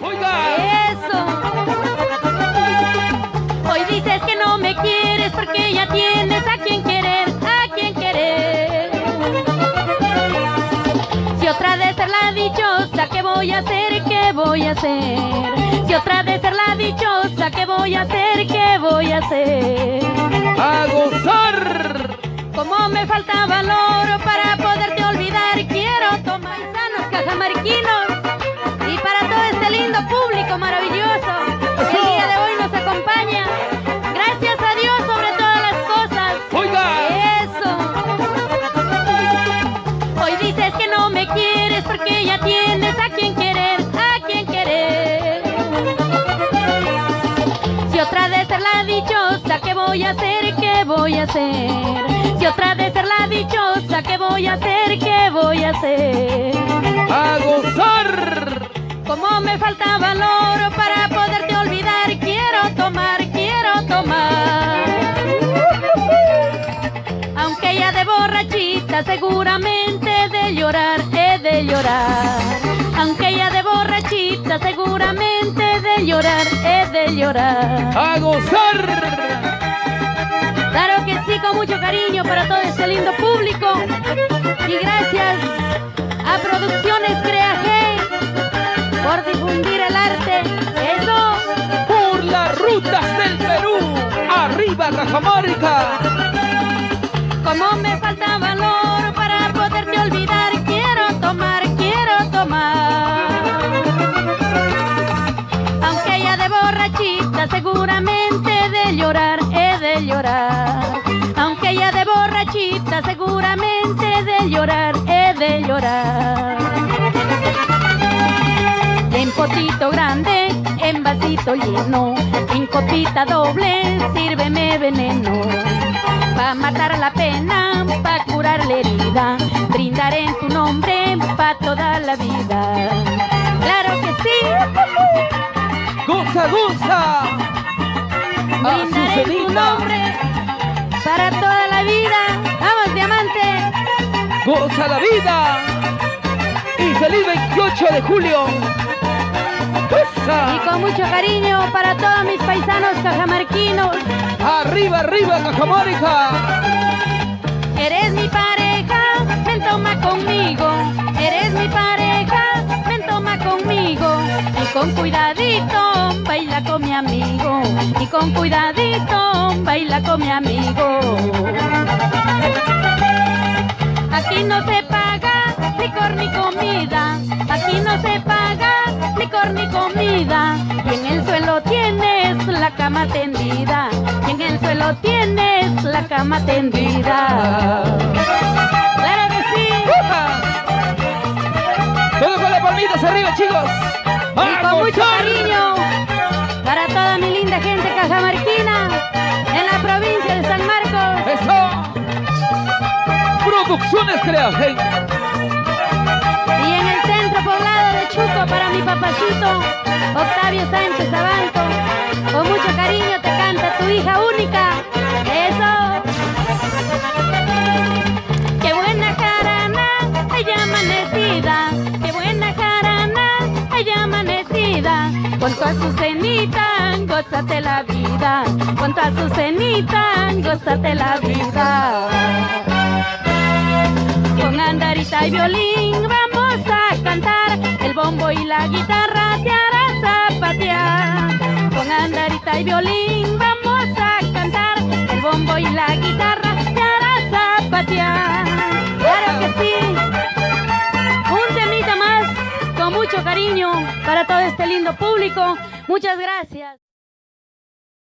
Oiga. Eso. Hoy dices que no me quieres porque ya tienes a quien querer, a quien querer. Si otra de ser la dichosa, ¿qué voy a hacer? ¿Qué voy a hacer? Si otra de ser la dichosa, ¿qué voy a hacer? ¿Qué voy a hacer? ¡A gozar! Como me falta valor para poderte olvidar, quiero tomar sanos cajamarquinos y para todo este lindo público maravilloso que el día de hoy nos acompaña. Gracias a Dios sobre todas las cosas. ¡Oiga! Eso. Hoy dices que no me quieres porque ya tienes a quien querer, a quien querer. Si otra de ser la dichosa, ¿qué voy a hacer? ¿Qué voy a hacer? Si otra de ser la dichosa, ¿qué voy a hacer? ¿Qué voy a hacer? ¡A gozar! Como me falta valor para poderte olvidar, quiero tomar, quiero tomar. Aunque ella de borrachita seguramente he de llorar, he de llorar. Aunque ella de borrachita seguramente he de llorar, he de llorar. ¡A gozar! Claro que sí, con mucho cariño para todo este lindo público. Y gracias a Producciones Crea G por difundir el arte. ¡Eso! ¡Por las rutas del Perú! ¡Arriba Cajamarca! Como me falta valor para poderte olvidar, quiero tomar, quiero tomar. Aunque ella de borrachita seguramente he de llorar, he de llorar. Aunque ella de borrachita seguramente he de llorar, he de llorar. En potito grande, en vasito lleno, en copita doble, sírveme veneno. Pa' matar la pena, pa' curar la herida, brindaré en tu nombre pa' toda la vida. ¡Claro que sí! ¡Goza, goza! ¡A Brindaré en tu nombre para toda la vida. ¡Vamos, diamante! ¡Goza la vida! ¡Y feliz 28 de julio! ¡Goza! Y con mucho cariño para todos mis paisanos cajamarquinos. ¡Arriba, arriba Cajamarca! Eres mi pareja, ven toma conmigo. Eres mi pareja, ven toma conmigo. Y con cuidadito, baila con mi amigo. Y con cuidadito, baila con mi amigo. Aquí no se paga licor ni comida. Aquí no se paga licor ni comida. Y en el suelo tienes la cama tendida. Y en el suelo tienes la cama tendida. ¡Claro que sí! ¡Todo con las palmitas arriba, chicos! Y con mucho cariño para toda mi linda gente cajamarquina en la provincia de San Marcos. ¡Eso! Producciones Crea G. Y en el centro poblado de Chuco para mi papacito Octavio Sánchez Abanto. Con mucho cariño te canta tu hija única. ¡Eso! ¡Qué buena jarana! ¡Ella amanecida! ¡Qué buena jarana! ¡Ella amanecida! Con tu azucenita, gózate la vida. Con tu azucenita, gózate la vida. Con andarita y violín vamos a cantar, el bombo y la guitarra te hará zapatear. Con andarita y violín vamos a cantar, el bombo y la guitarra te hará zapatear. ¡Claro que sí! Un temita más con mucho cariño para todo este lindo público. Muchas gracias.